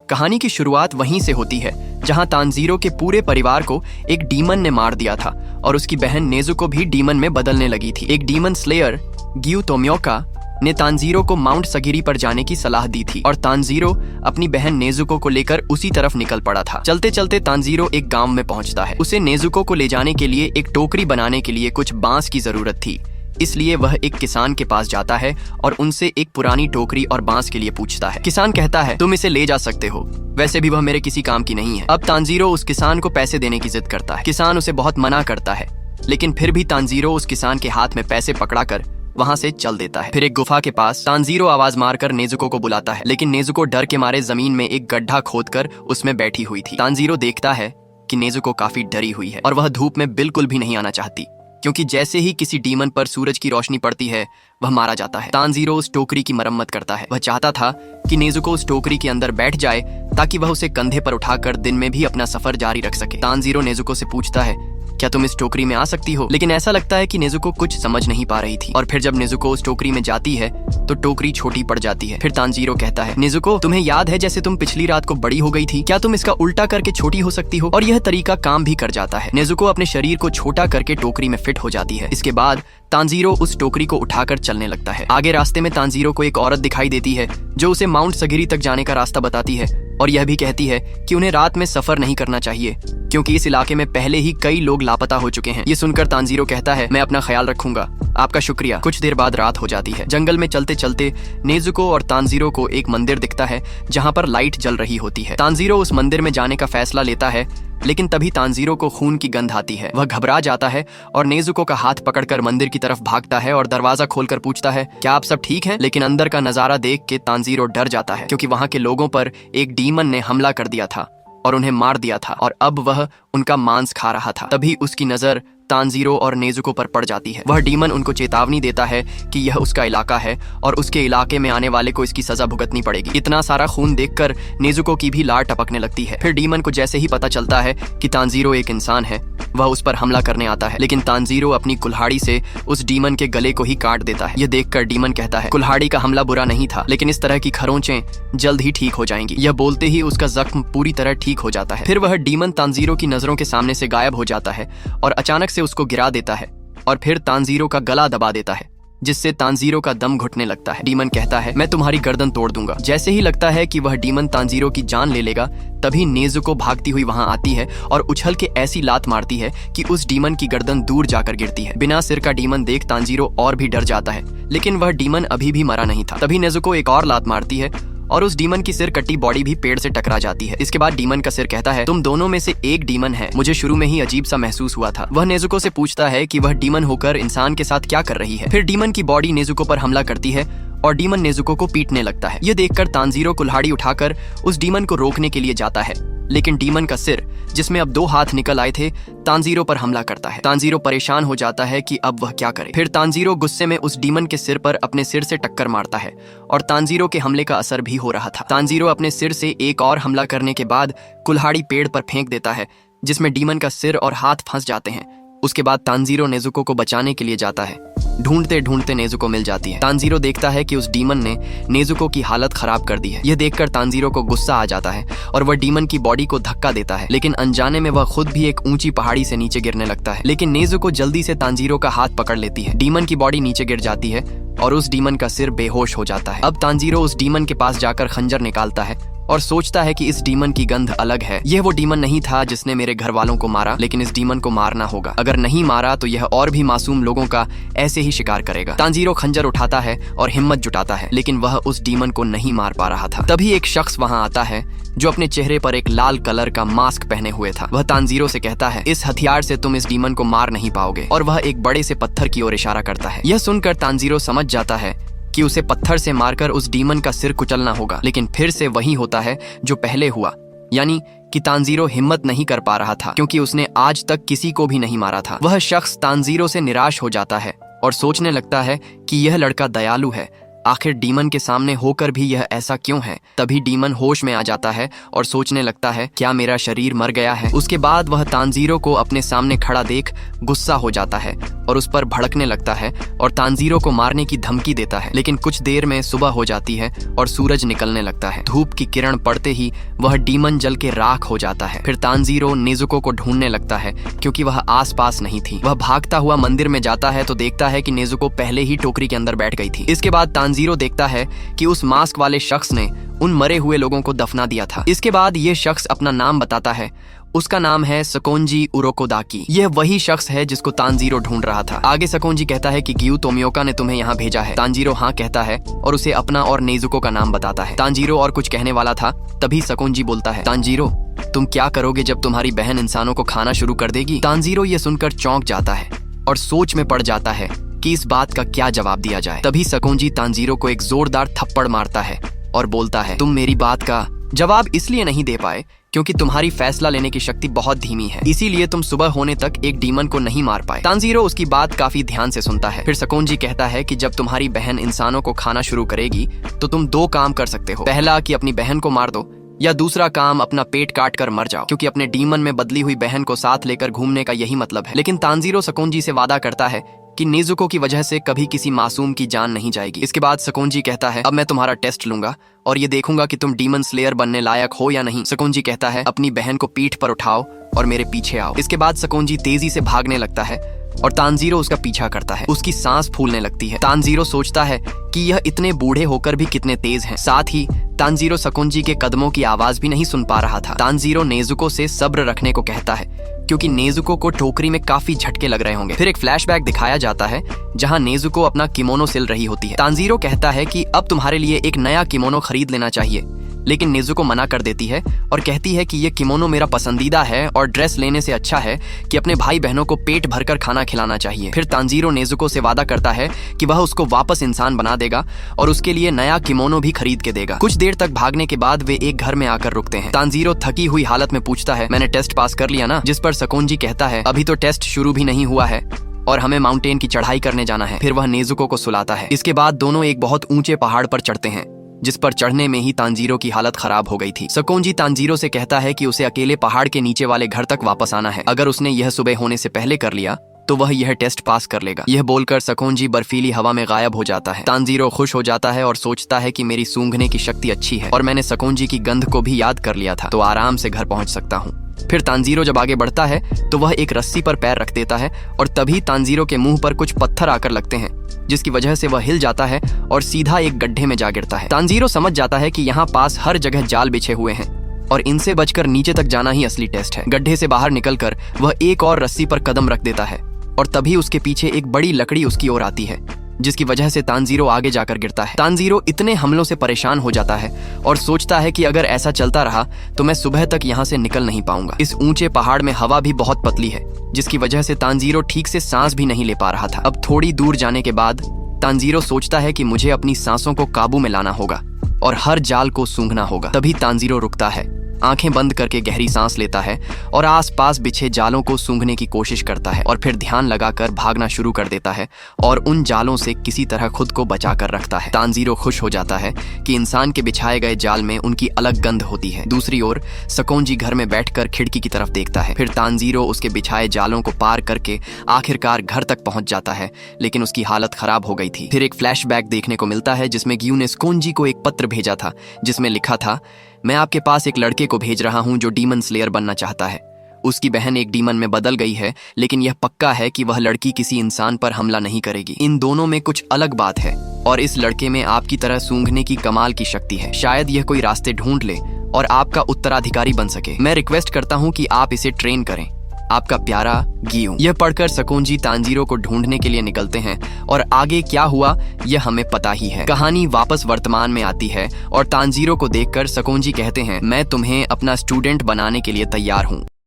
कहानी की शुरुआत वहीं से होती है जहां तानजीरो के पूरे परिवार को एक डीमन ने मार दिया था और उसकी बहन नेजुको भी डीमन में बदलने लगी थी। एक डीमन स्लेयर ग्यू तोम्योका ने तानजीरो को माउंट सगिरी पर जाने की सलाह दी थी और तानजीरो अपनी बहन नेजुको को लेकर उसी तरफ निकल पड़ा था। चलते चलते तानजीरो एक गांव में पहुंचता है। उसे नेजुको को ले जाने के लिए एक टोकरी बनाने के लिए कुछ बांस की जरूरत थी, इसलिए वह एक किसान के पास जाता है और उनसे एक पुरानी टोकरी और बांस के लिए पूछता है। किसान कहता है, तुम इसे ले जा सकते हो, वैसे भी वह मेरे किसी काम की नहीं है। अब तानजीरो उस किसान को पैसे देने की जिद करता है। किसान उसे बहुत मना करता है, लेकिन फिर भी तानजीरो उस किसान के हाथ में पैसे पकड़ाकर वहां से चल देता है। फिर एक गुफा के पास तानजीरो आवाज मारकर नेजुको को बुलाता है, लेकिन नेजुको डर के मारे जमीन में एक गड्ढा खोदकर उसमें बैठी हुई थी। तानजीरो देखता है कि नेजुको काफी डरी हुई है और वह धूप में बिल्कुल भी नहीं आना चाहती, क्योंकि जैसे ही किसी डीमन पर सूरज की रोशनी पड़ती है वह मारा जाता है। तानजीरो उस टोकरी की मरम्मत करता है। वह चाहता था कि नेजुको उस टोकरी के अंदर बैठ जाए ताकि वह उसे कंधे पर उठाकर दिन में भी अपना सफर जारी रख सके। तानजीरो नेजुको से पूछता है, क्या तुम इस टोकरी में आ सकती हो? लेकिन ऐसा लगता है कि नेजुको कुछ समझ नहीं पा रही थी और फिर जब नेजुको उस टोकरी में जाती है तो टोकरी छोटी पड़ जाती है। फिर तानजीरो कहता है, नेजुको, तुम्हें याद है जैसे तुम पिछली रात को बड़ी हो गई थी, क्या तुम इसका उल्टा करके छोटी हो सकती हो? और यह तरीका काम भी कर जाता है। नेजुको अपने शरीर को छोटा करके टोकरी में फिट हो जाती है। इसके बाद तानजीरो उस टोकरी को उठाकर चलने लगता है। आगे रास्ते में तानजीरो को एक औरत दिखाई देती है जो उसे माउंट सगिरी तक जाने का रास्ता बताती है और यह भी कहती है कि उन्हें रात में सफर नहीं करना चाहिए, क्योंकि इस इलाके में पहले ही कई लोग लापता हो चुके हैं। ये सुनकर तानजीरो कहता है, मैं अपना ख्याल रखूंगा, आपका शुक्रिया। कुछ देर बाद रात हो जाती है। जंगल में चलते चलते नेजुको और तानजीरो को एक मंदिर दिखता है जहाँ पर लाइट जल रही होती है। तानजीरो उस मंदिर में जाने का फैसला लेता है, लेकिन तभी तानजीरो को खून की गंध आती है। वह घबरा जाता है और नेजुको का हाथ पकड़कर मंदिर की तरफ भागता है और दरवाजा खोलकर पूछता है, क्या आप सब ठीक हैं? लेकिन अंदर का नजारा देख के तानजीरो डर जाता है, क्योंकि वहाँ के लोगों पर एक डीमन ने हमला कर दिया था और उन्हें मार दिया था और अब वह उनका मांस खा रहा था। तभी उसकी नजर तानजीरो और नेजुको पर पड़ जाती है। वह डीमन उनको चेतावनी देता है कि यह उसका इलाका है और उसके इलाके में आने वाले को इसकी सजा भुगतनी पड़ेगी। इतना सारा खून देखकर नेजुको की भी लार टपकने लगती है। फिर डीमन को जैसे ही पता चलता है कि तानजीरो एक इंसान है, वह उस पर हमला करने आता है, लेकिन तानजीरो अपनी कुल्हाड़ी से उस डीमन के गले को ही काट देता है। यह देखकर डीमन कहता है, कुल्हाड़ी का हमला बुरा नहीं था, लेकिन इस तरह की खरोंचें जल्द ही ठीक हो जाएंगी। यह बोलते ही उसका जख्म पूरी तरह ठीक हो जाता है। फिर वह डीमन तानजीरो की नजरों के सामने से गायब हो जाता है और अचानक से उसको गिरा देता है और फिर तानजीरो का गला दबा देता है, जिससे तानजीरो का दम घुटने लगता है। डीमन कहता है, मैं तुम्हारी गर्दन तोड़ दूंगा। जैसे ही लगता है कि वह डीमन तानजीरो की जान ले लेगा, तभी नेजुको भागती हुई वहां आती है और उछल के ऐसी लात मारती है कि उस डीमन की गर्दन दूर जाकर गिरती है। बिना सिर का डीमन देख तानजीरो और भी डर जाता है, लेकिन वह डीमन अभी भी मरा नहीं था। तभी नेजुको एक और लात मारती है और उस डीमन की सिर कटी बॉडी भी पेड़ से टकरा जाती है। इसके बाद डीमन का सिर कहता है, तुम दोनों में से एक डीमन है। मुझे शुरू में ही अजीब सा महसूस हुआ था। वह नेजुको से पूछता है कि वह डीमन होकर इंसान के साथ क्या कर रही है। फिर डीमन की बॉडी नेजुको पर हमला करती है और डीमन नेजुको को पीटने लगता है। यह देखकर तानजीरो कुल्हाड़ी उठाकर उस डीमन को रोकने के लिए जाता है, लेकिन डीमन का सिर, जिसमें अब 2 हाथ निकल आए थे, तानजीरो पर हमला करता है। तानजीरो परेशान हो जाता है कि अब वह क्या करे। फिर तानजीरो गुस्से में उस डीमन के सिर पर अपने सिर से टक्कर मारता है और तानजीरो के हमले का असर भी हो रहा था। तानजीरो अपने सिर से एक और हमला करने के बाद कुल्हाड़ी पेड़ पर फेंक देता है, जिसमें डीमन का सिर और हाथ फंस जाते हैं। उसके बाद तानजीरो नेजुको को बचाने के लिए जाता है। ढूंढते ढूंढते नेजुको मिल जाती है। तानजीरो देखता है कि उस डीमन ने नेजुको की हालत खराब कर दी है। यह देखकर तानजीरो को गुस्सा आ जाता है और वह डीमन की बॉडी को धक्का देता है, लेकिन अनजाने में वह खुद भी एक ऊंची पहाड़ी से नीचे गिरने लगता है। लेकिन नेजुको जल्दी से तानजीरो का हाथ पकड़ लेती है। डीमन की बॉडी नीचे गिर जाती है और उस डीमन का सिर बेहोश हो जाता है। अब तानजीरो उस डीमन के पास जाकर खंजर निकालता है और सोचता है कि इस डीमन की गंध अलग है। यह वो डीमन नहीं था जिसने मेरे घर वालों को मारा, लेकिन इस डीमन को मारना होगा। अगर नहीं मारा तो यह और भी मासूम लोगों का ऐसे ही शिकार करेगा। तानजीरो खंजर उठाता है और हिम्मत जुटाता है, लेकिन वह उस डीमन को नहीं मार पा रहा था। तभी एक शख्स वहां आता है जो अपने चेहरे पर एक लाल कलर का मास्क पहने हुए था। वह तानजीरो से कहता है, इस हथियार से तुम इस डीमन को मार नहीं पाओगे, और वह एक बड़े से पत्थर की ओर इशारा करता है। यह सुनकर तानजीरो समझ जाता है कि उसे पत्थर से मारकर उस डीमन का सिर कुचलना होगा, लेकिन फिर से वही होता है जो पहले हुआ, यानी कि तानजीरो हिम्मत नहीं कर पा रहा था, क्योंकि उसने आज तक किसी को भी नहीं मारा था। वह शख्स तानजीरो से निराश हो जाता है और सोचने लगता है कि यह लड़का दयालु है, आखिर डीमन के सामने होकर भी यह ऐसा क्यों है। तभी डीमन होश में आ जाता है और सोचने लगता है, क्या मेरा शरीर मर गया है। उसके बाद वह तानजीरो को अपने सामने खड़ा देख गुस्सा हो जाता है और उस पर भड़कने लगता है और तानजीरो को मारने की धमकी देता है। लेकिन कुछ देर में सुबह हो जाती है और सूरज निकलने लगता है। धूप की किरण पड़ते ही वह डीमन जल के राख हो जाता है। फिर तानजीरो नेजुको को ढूंढने लगता है क्योंकि वह आसपास नहीं थी। वह भागता हुआ मंदिर में जाता है तो देखता है कि नेजुको पहले ही टोकरी के अंदर बैठ गई थी। इसके बाद तानजीरो देखता है कि उस मास्क वाले शख्स ने उन मरे हुए लोगों को दफना दिया था। इसके बाद ये शख्स अपना नाम बताता है। उसका नाम है सकोंजी उरोकोदाकी। यह वही शख्स है जिसको तानजीरो ढूंढ रहा था। आगे सकोंजी कहता है कि गियू तोमियोका ने तुम्हें यहाँ भेजा है। तानजीरो हाँ कहता है और उसे अपना और नेजुको का नाम बताता है। तानजीरो और कुछ कहने वाला था, तभी सकोंजी बोलता है, तानजीरो तुम क्या करोगे जब तुम्हारी बहन इंसानों को खाना शुरू कर देगी? तानजीरो ये सुनकर चौंक जाता है और सोच में पड़ जाता है कि इस बात का क्या जवाब दिया जाए। तभी सकोंजी तानजीरो को एक जोरदार थप्पड़ मारता है और बोलता है, तुम मेरी बात का जवाब इसलिए नहीं दे पाए क्योंकि तुम्हारी फैसला लेने की शक्ति बहुत धीमी है, इसीलिए तुम सुबह होने तक एक डीमन को नहीं मार पाए। तानजीरो उसकी बात काफी ध्यान से सुनता है। फिर सकोंजी कहता है कि जब तुम्हारी बहन इंसानों को खाना शुरू करेगी तो तुम दो काम कर सकते हो। पहला कि अपनी बहन को मार दो, या दूसरा काम अपना पेट काट कर मर जाओ, क्योंकि अपने डीमन में बदली हुई बहन को साथ लेकर घूमने का यही मतलब है। लेकिन तानजीरो सकोंजी से वादा करता है कि नेजुको की वजह से कभी किसी मासूम की जान नहीं जाएगी। इसके बाद सकोंजी कहता है, अब मैं तुम्हारा टेस्ट लूंगा और ये देखूंगा कि तुम डीमन स्लेयर बनने लायक हो या नहीं। सकोंजी कहता है, अपनी बहन को पीठ पर उठाओ और मेरे पीछे आओ। इसके बाद सकोंजी तेजी से भागने लगता है और तानजीरो उसका पीछा करता है। उसकी सांस फूलने लगती है। तानजीरो सोचता है कि यह इतने बूढ़े होकर भी कितने तेज हैं। साथ ही तानजीरो सकोंजी के कदमों की आवाज भी नहीं सुन पा रहा था। तानजीरो नेजुको से सब्र रखने को कहता है क्योंकि नेजुको को टोकरी में काफी झटके लग रहे होंगे। फिर एक फ्लैशबैक दिखाया जाता है जहां नेजुको अपना किमोनो सिल रही होती है। तानजीरो कहता है कि अब तुम्हारे लिए एक नया किमोनो खरीद लेना चाहिए, लेकिन नेजुको मना कर देती है और कहती है कि ये किमोनो मेरा पसंदीदा है और ड्रेस लेने से अच्छा है कि अपने भाई बहनों को पेट भरकर खाना खिलाना चाहिए। फिर तानजीरो नेजुको से वादा करता है कि वह उसको वापस इंसान बना देगा और उसके लिए नया किमोनो भी खरीद के देगा। कुछ देर तक भागने के बाद वे एक घर में आकर रुकते हैं। तानजीरो थकी हुई हालत में पूछता है, मैंने टेस्ट पास कर लिया ना? जिस पर सकोंजी कहता है, अभी तो टेस्ट शुरू भी नहीं हुआ है और हमें माउंटेन की चढ़ाई करने जाना है। फिर वह नेजुको को सुलाता है। इसके बाद दोनों एक बहुत ऊंचे पहाड़ पर चढ़ते हैं, जिस पर चढ़ने में ही तानजीरो की हालत खराब हो गई थी। सकोंजी तानजीरो से कहता है कि उसे अकेले पहाड़ के नीचे वाले घर तक वापस आना है। अगर उसने यह सुबह होने से पहले कर लिया तो वह यह टेस्ट पास कर लेगा। यह बोलकर सकोंजी बर्फीली हवा में गायब हो जाता है। तानजीरो खुश हो जाता है और सोचता है कि मेरी सूंघने की शक्ति अच्छी है और मैंने सकोंजी की गंध को भी याद कर लिया था, तो आराम से घर पहुंच सकता हूँ। फिर तानजीरो जब आगे बढ़ता है तो वह एक रस्सी पर पैर रख देता है और तभी तानजीरो के मुंह पर कुछ पत्थर आकर लगते हैं, जिसकी वजह से वह हिल जाता है और सीधा एक गड्ढे में जा गिरता है। तानजीरो समझ जाता है कि यहाँ पास हर जगह जाल बिछे हुए हैं और इनसे बचकर नीचे तक जाना ही असली टेस्ट है। गड्ढे से बाहर निकलकर वह एक और रस्सी पर कदम रख देता है और तभी उसके पीछे एक बड़ी लकड़ी उसकी ओर आती है, जिसकी वजह से तानजीरो आगे जाकर गिरता है। तानजीरो इतने हमलों से परेशान हो जाता है और सोचता है कि अगर ऐसा चलता रहा तो मैं सुबह तक यहाँ से निकल नहीं पाऊंगा। इस ऊंचे पहाड़ में हवा भी बहुत पतली है, जिसकी वजह से तानजीरो ठीक से सांस भी नहीं ले पा रहा था। अब थोड़ी दूर जाने के बाद तानजीरो सोचता है कि मुझे अपनी सांसों को काबू में लाना होगा और हर जाल को सूंघना होगा। तभी तानजीरो रुकता है, आंखें बंद करके गहरी सांस लेता है और आसपास बिछे जालों को सूंघने की कोशिश करता है और फिर ध्यान लगाकर भागना शुरू कर देता है और उन जालों से किसी तरह खुद को बचा कर रखता है। तानजीरो खुश हो जाता है कि इंसान के बिछाए गए जाल में उनकी अलग गंध होती है। दूसरी ओर सकोंजी घर में बैठकर खिड़की की तरफ देखता है। फिर तानजीरो उसके बिछाए जालों को पार करके आखिरकार घर तक पहुंच जाता है, लेकिन उसकी हालत खराब हो गई थी। फिर एक फ्लैशबैक देखने को मिलता है जिसमें गियू ने सकोंजी को एक पत्र भेजा था, जिसमें लिखा था, मैं आपके पास एक लड़के को भेज रहा हूं जो डीमन स्लेयर बनना चाहता है। उसकी बहन एक डीमन में बदल गई है, लेकिन यह पक्का है कि वह लड़की किसी इंसान पर हमला नहीं करेगी। इन दोनों में कुछ अलग बात है और इस लड़के में आपकी तरह सूंघने की कमाल की शक्ति है। शायद यह कोई रास्ते ढूंढ ले और आपका उत्तराधिकारी बन सके। मैं रिक्वेस्ट करता हूं कि आप इसे ट्रेन करें। आपका प्यारा गियू। यह पढ़कर सकोंजी तानजीरो को ढूंढने के लिए निकलते हैं और आगे क्या हुआ यह हमें पता ही है। कहानी वापस वर्तमान में आती है और तानजीरो को देखकर सकोंजी कहते हैं, मैं तुम्हें अपना स्टूडेंट बनाने के लिए तैयार हूँ।